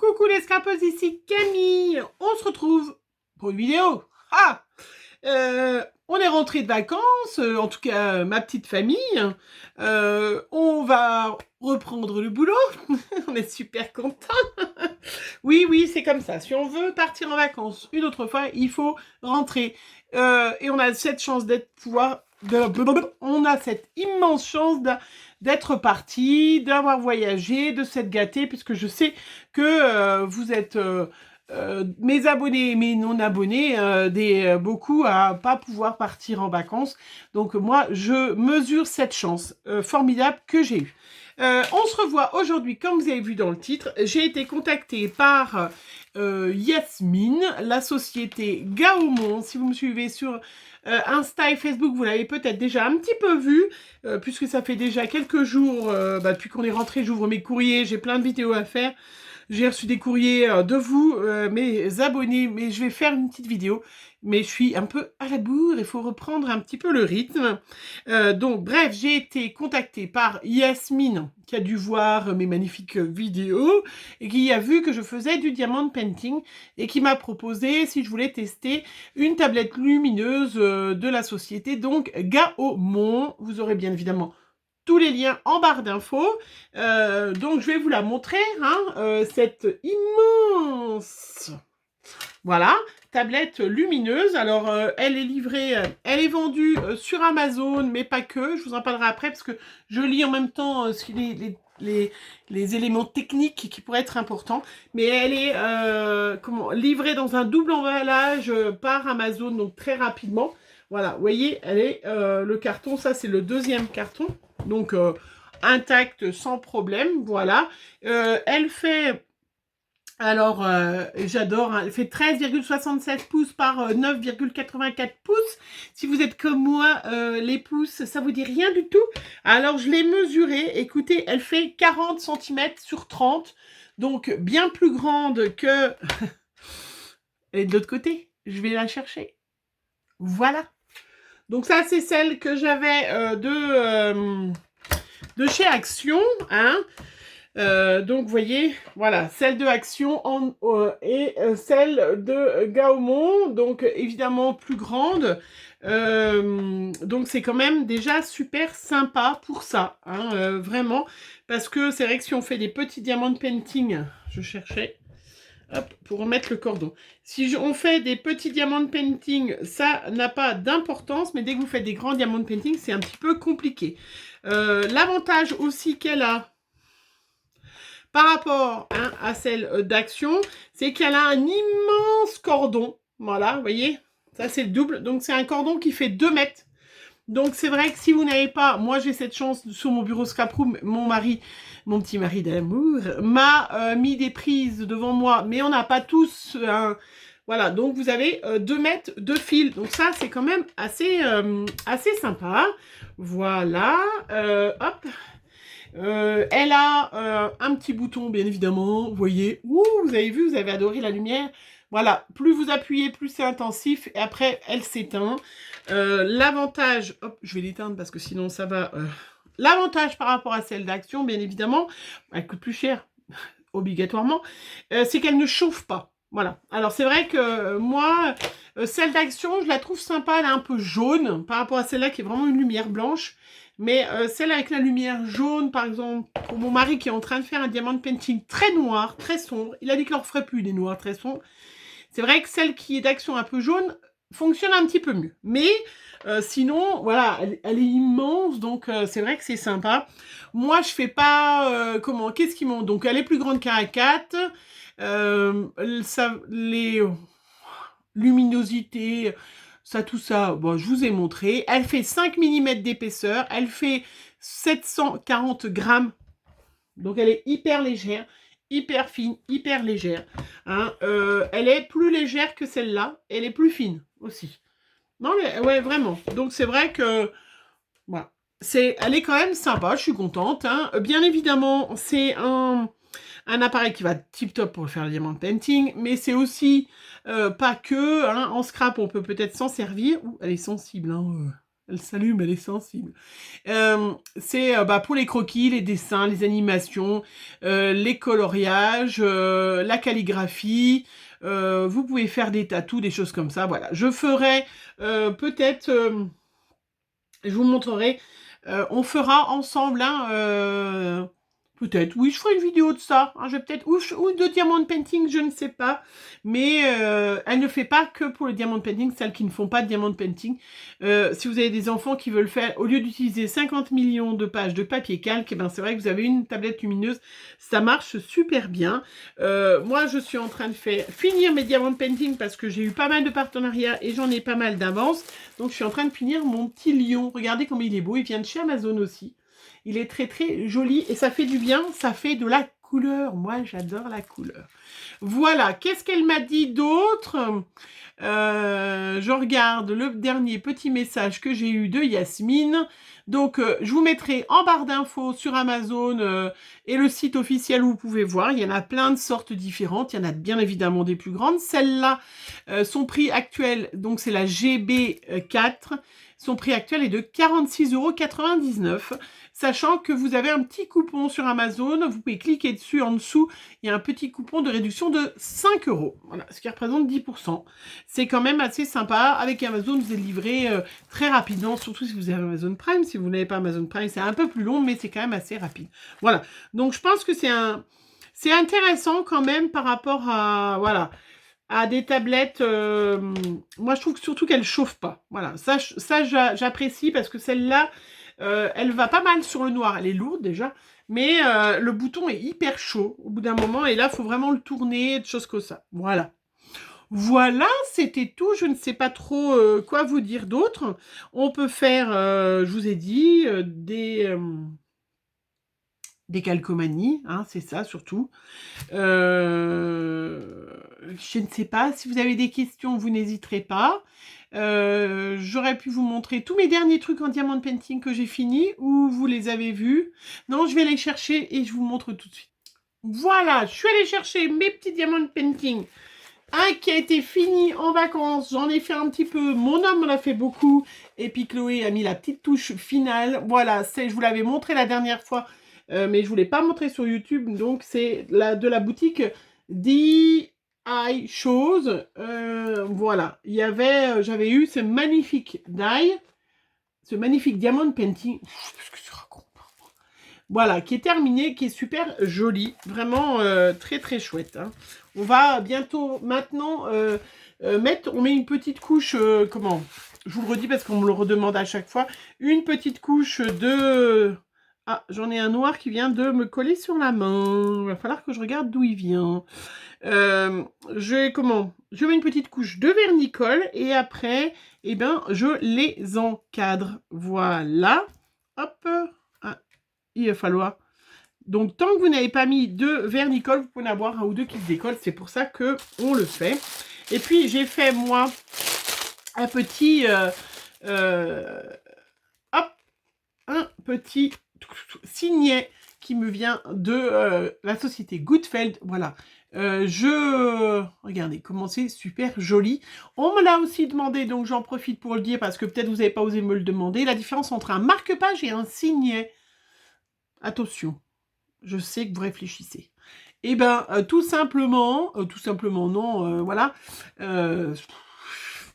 Coucou les scrapeuses, ici Camille. On se retrouve pour une vidéo. Ah on est rentré de vacances, en tout cas ma petite famille. On va reprendre le boulot. On est super contents. Oui, c'est comme ça. Si on veut partir en vacances une autre fois, il faut rentrer. Et on a cette chance on a cette immense chance d'être parti, d'avoir voyagé, de s'être gâté, puisque je sais que vous êtes mes abonnés, mes non-abonnés, beaucoup à pas pouvoir partir en vacances. Donc moi, je mesure cette chance formidable que j'ai eue. On se revoit aujourd'hui, comme vous avez vu dans le titre. J'ai été contactée par Yasmine, la société Gaomon. Si vous me suivez sur Insta et Facebook, vous l'avez peut-être déjà un petit peu vu, puisque ça fait déjà quelques jours, depuis qu'on est rentré, j'ouvre mes courriers, j'ai plein de vidéos à faire. J'ai reçu des courriers de vous, mes abonnés, mais je vais faire une petite vidéo. Mais je suis un peu à la bourre, il faut reprendre un petit peu le rythme. Donc, bref, j'ai été contactée par Yasmine, qui a dû voir mes magnifiques vidéos, et qui a vu que je faisais du diamond painting, et qui m'a proposé si je voulais tester une tablette lumineuse de la société, donc Gaomon. Vous aurez bien évidemment tous les liens en barre d'infos. Donc, je vais vous la montrer, cette immense, voilà, tablette lumineuse. Alors, elle est livrée, elle est vendue sur Amazon, mais pas que. Je vous en parlerai après, parce que je lis en même temps les éléments techniques qui pourraient être importants. Mais elle est livrée dans un double emballage par Amazon, donc très rapidement. Voilà, vous voyez, elle est le carton, ça c'est le deuxième carton. Donc, intacte, sans problème, voilà. Elle fait, alors, j'adore, hein, elle fait 13,67 pouces par 9,84 pouces. Si vous êtes comme moi, les pouces, ça vous dit rien du tout. Alors, je l'ai mesurée, écoutez, elle fait 40 cm sur 30, donc bien plus grande que... Elle est de l'autre côté, je vais la chercher. Voilà. Donc ça, c'est celle que j'avais de chez Action, hein. Donc, vous voyez, voilà, celle de Action et celle de Gaomon, donc évidemment plus grande. Donc, c'est quand même déjà super sympa pour ça, hein, vraiment. Parce que c'est vrai que si on fait des petits diamants painting, je cherchais... Hop, pour remettre le cordon. Si on fait des petits diamants painting, ça n'a pas d'importance, mais dès que vous faites des grands diamants painting, c'est un petit peu compliqué. L'avantage aussi qu'elle a par rapport à celle d'Action, c'est qu'elle a un immense cordon. Voilà, vous voyez, ça c'est le double. Donc c'est un cordon qui fait 2 mètres. Donc c'est vrai que si vous n'avez pas, moi j'ai cette chance sur mon bureau Scraproom, mon mari, mon petit mari d'amour, m'a mis des prises devant moi, mais on n'a pas tous voilà, donc vous avez 2 mètres de fil. Donc ça c'est quand même assez sympa. Voilà, hop. Elle a un petit bouton, bien évidemment, vous voyez. Ouh, vous avez vu, vous avez adoré la lumière. Voilà, plus vous appuyez, plus c'est intensif. Et après, elle s'éteint. L'avantage, hop, je vais l'éteindre parce que sinon ça va... L'avantage par rapport à celle d'Action, bien évidemment, elle coûte plus cher, obligatoirement, c'est qu'elle ne chauffe pas. Voilà. Alors, c'est vrai que moi, celle d'Action, je la trouve sympa. Elle est un peu jaune par rapport à celle-là qui est vraiment une lumière blanche. Mais celle avec la lumière jaune, par exemple, pour mon mari qui est en train de faire un diamant painting très noir, très sombre, il a dit qu'il n'en ferait plus des noirs très sombres. C'est vrai que celle qui est d'Action un peu jaune fonctionne un petit peu mieux. Mais sinon, voilà, elle est immense, donc c'est vrai que c'est sympa. Moi, je fais pas... qu'est-ce qui monte? Donc, elle est plus grande qu'un A4. Les luminosités... Ça, tout ça, bon, je vous ai montré. Elle fait 5 mm d'épaisseur. Elle fait 740 grammes. Donc, elle est hyper légère, hyper fine, hyper légère. Hein. Elle est plus légère que celle-là. Elle est plus fine aussi. Non, mais ouais, vraiment. Donc, c'est vrai que... Voilà. Elle est quand même sympa. Je suis contente. Hein. Bien évidemment, c'est un appareil qui va tip-top pour faire le diamant painting, mais c'est aussi pas que, hein, en scrap, on peut peut-être s'en servir. Ouh, elle est sensible, hein. Elle s'allume, elle est sensible. C'est pour les croquis, les dessins, les animations, les coloriages, la calligraphie. Vous pouvez faire des tatous, des choses comme ça. Voilà. Je ferai peut-être... je vous montrerai. On fera ensemble, hein, peut-être, oui, je ferai une vidéo de ça. Hein, je vais peut-être, ou de diamond painting, je ne sais pas. Mais elle ne fait pas que pour le diamond painting, celles qui ne font pas de diamond painting. Si vous avez des enfants qui veulent faire, au lieu d'utiliser 50 millions de pages de papier calque, eh ben, c'est vrai que vous avez une tablette lumineuse. Ça marche super bien. Moi, je suis en train de finir mes diamond painting parce que j'ai eu pas mal de partenariats et j'en ai pas mal d'avance. Donc, je suis en train de finir mon petit lion. Regardez comme il est beau. Il vient de chez Amazon aussi. Il est très, très joli et ça fait du bien. Ça fait de la couleur. Moi, j'adore la couleur. Voilà. Qu'est-ce qu'elle m'a dit d'autre? Je regarde le dernier petit message que j'ai eu de Yasmine. Donc, je vous mettrai en barre d'infos sur Amazon et le site officiel où vous pouvez voir. Il y en a plein de sortes différentes. Il y en a bien évidemment des plus grandes. Celle-là, son prix actuel, donc c'est la GB4. Son prix actuel est de 46,99 €. Sachant que vous avez un petit coupon sur Amazon. Vous pouvez cliquer dessus en dessous. Il y a un petit coupon de réduction de 5 €. Voilà, ce qui représente 10%. C'est quand même assez sympa. Avec Amazon, vous êtes livré très rapidement, surtout si vous avez Amazon Prime. Si vous n'avez pas Amazon Prime, c'est un peu plus long, mais c'est quand même assez rapide. Voilà. Donc, je pense que c'est intéressant quand même par rapport à, voilà, à des tablettes. Moi, je trouve surtout qu'elle ne chauffe pas. Voilà. Ça j'apprécie parce que celle-là, elle va pas mal sur le noir. Elle est lourde déjà. Mais le bouton est hyper chaud au bout d'un moment. Et là, il faut vraiment le tourner, des choses comme ça. Voilà. Voilà, c'était tout. Je ne sais pas trop quoi vous dire d'autre. On peut faire, je vous ai dit, des calcomanies, hein, c'est ça surtout. Je ne sais pas. Si vous avez des questions, vous n'hésiterez pas. J'aurais pu vous montrer tous mes derniers trucs en diamond painting que j'ai fini, ou vous les avez vus. Non, je vais les chercher et je vous montre tout de suite. Voilà, je suis allée chercher mes petits diamond painting. Un qui a été fini en vacances, j'en ai fait un petit peu, mon homme en a fait beaucoup, et puis Chloé a mis la petite touche finale. Voilà, je vous l'avais montré la dernière fois, mais je ne vous l'ai pas montré sur YouTube, donc c'est de la boutique DI Chose. Voilà, j'avais eu ce magnifique die, ce magnifique diamond painting. Qu'est-ce que tu racontes? Voilà, qui est terminé, qui est super joli, vraiment très très chouette. Hein. On va bientôt, maintenant, on met une petite couche, comment? Je vous le redis parce qu'on me le redemande à chaque fois, une petite couche de... Ah, j'en ai un noir qui vient de me coller sur la main. Il va falloir que je regarde d'où il vient. Je mets une petite couche de vernicole et après, eh ben, je les encadre. Voilà. Hop. Ah, il va falloir... Donc, tant que vous n'avez pas mis de vernicole, vous pouvez en avoir un ou deux qui se décollent. C'est pour ça qu'on le fait. Et puis, j'ai fait, moi, un petit... hop, un petit signet qui me vient de la société Goodfeld. Voilà. Regardez comment c'est super joli. On me l'a aussi demandé, donc j'en profite pour le dire parce que peut-être vous n'avez pas osé me le demander. La différence entre un marque-page et un signet. Attention. Je sais que vous réfléchissez. Eh bien, tout simplement non, voilà.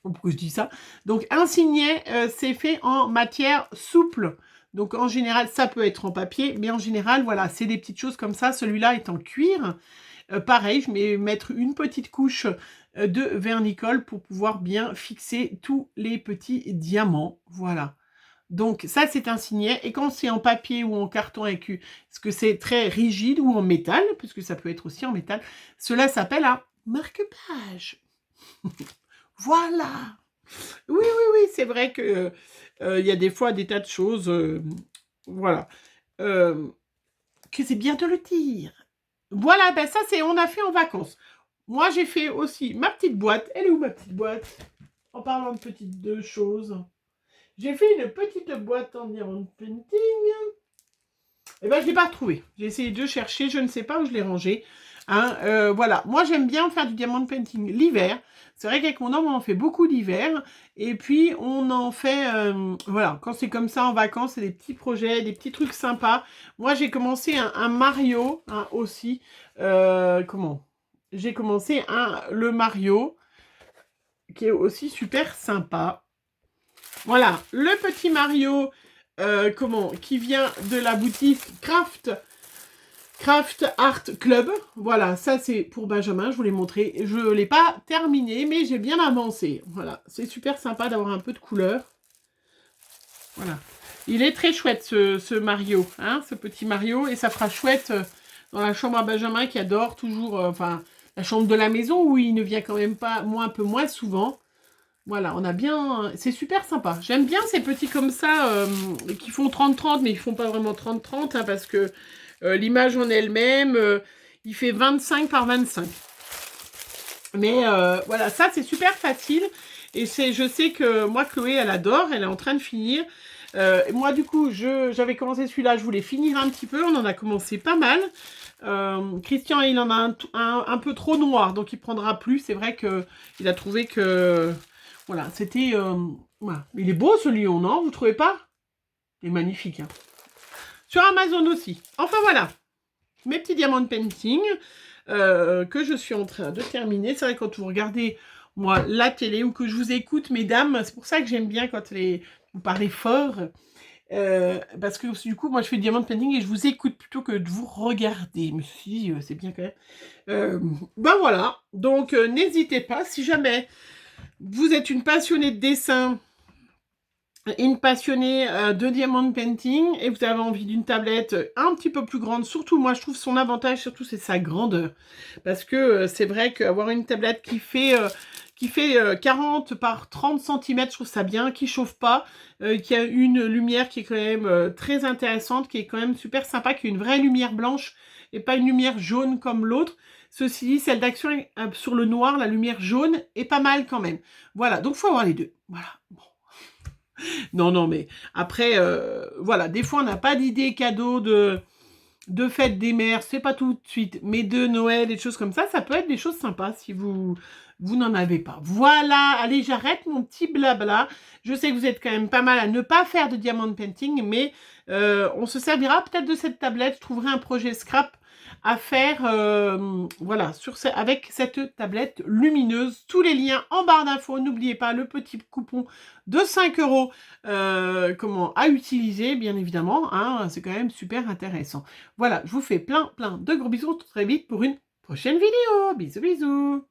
Pourquoi je dis ça? Donc, un signet, c'est fait en matière souple. Donc, en général, ça peut être en papier, mais en général, voilà, c'est des petites choses comme ça. Celui-là est en cuir. Pareil, je vais mettre une petite couche de vernicole pour pouvoir bien fixer tous les petits diamants. Voilà. Donc, ça, c'est un signet. Et quand c'est en papier ou en carton écu, parce que c'est très rigide, ou en métal, puisque ça peut être aussi en métal, cela s'appelle un marque-page. Voilà. Oui, oui, oui, c'est vrai que il y a des fois des tas de choses, voilà, que c'est bien de le dire. Voilà, ben ça, on a fait en vacances. Moi, j'ai fait aussi ma petite boîte. Elle est où, ma petite boîte? En parlant de petites choses. J'ai fait une petite boîte en diamond painting. Eh ben, je ne l'ai pas retrouvée. J'ai essayé de chercher, je ne sais pas où je l'ai rangée. Hein, voilà, moi j'aime bien faire du diamond painting l'hiver. C'est vrai qu'avec mon homme, on en fait beaucoup l'hiver. Et puis, on en fait, voilà, quand c'est comme ça en vacances, c'est des petits projets, des petits trucs sympas. Moi, j'ai commencé un Mario hein, aussi. Comment? J'ai commencé le Mario, qui est aussi super sympa. Voilà, le petit Mario, qui vient de la boutique Craft Art Club. Voilà, ça c'est pour Benjamin, je vous l'ai montré. Je ne l'ai pas terminé, mais j'ai bien avancé. Voilà, c'est super sympa d'avoir un peu de couleur. Voilà. Il est très chouette ce Mario, hein, ce petit Mario. Et ça fera chouette dans la chambre à Benjamin qui adore toujours, enfin, la chambre de la maison où il ne vient quand même pas, un peu moins souvent. Voilà, on a bien... C'est super sympa. J'aime bien ces petits comme ça qui font 30-30, mais ils font pas vraiment 30-30 hein, parce que l'image en elle-même, il fait 25 par 25. Mais voilà, ça c'est super facile. Et je sais que moi, Chloé, elle adore. Elle est en train de finir. Moi, du coup, j'avais commencé celui-là. Je voulais finir un petit peu. On en a commencé pas mal. Christian, il en a un peu trop noir. Donc, il prendra plus. C'est vrai qu'il a trouvé que... Voilà, c'était... voilà. Il est beau, ce lion, non? Vous trouvez pas? Il est magnifique. Hein. Sur Amazon aussi. Enfin, voilà. Mes petits diamants de painting que je suis en train de terminer. C'est vrai, quand vous regardez, moi, la télé ou que je vous écoute, mesdames, c'est pour ça que j'aime bien quand vous parlez fort. Parce que du coup, moi, je fais du diamant de painting et je vous écoute plutôt que de vous regarder. Mais si, c'est bien quand même. Ben voilà. Donc, n'hésitez pas. Si jamais vous êtes une passionnée de dessin, une passionnée de diamond painting et vous avez envie d'une tablette un petit peu plus grande, surtout moi je trouve son avantage surtout c'est sa grandeur parce que c'est vrai qu'avoir une tablette qui fait 40 par 30 cm, je trouve ça bien, qui chauffe pas, qui a une lumière qui est quand même très intéressante, qui est quand même super sympa, qui est une vraie lumière blanche et pas une lumière jaune comme l'autre. Ceci dit, celle d'Action sur le noir, la lumière jaune est pas mal quand même. Voilà, donc il faut avoir les deux. Voilà, bon. Non, non, mais après, voilà, des fois, on n'a pas d'idée cadeau de fête des mères, c'est pas tout de suite, mais de Noël et des choses comme ça peut être des choses sympas si vous n'en avez pas. Voilà, allez, j'arrête mon petit blabla. Je sais que vous êtes quand même pas mal à ne pas faire de diamond painting, mais on se servira peut-être de cette tablette. Je trouverai un projet scrap à faire, voilà, avec cette tablette lumineuse. Tous les liens en barre d'infos. N'oubliez pas le petit coupon de 5 €, à utiliser, bien évidemment. Hein, c'est quand même super intéressant. Voilà, je vous fais plein de gros bisous très vite pour une prochaine vidéo. Bisous, bisous.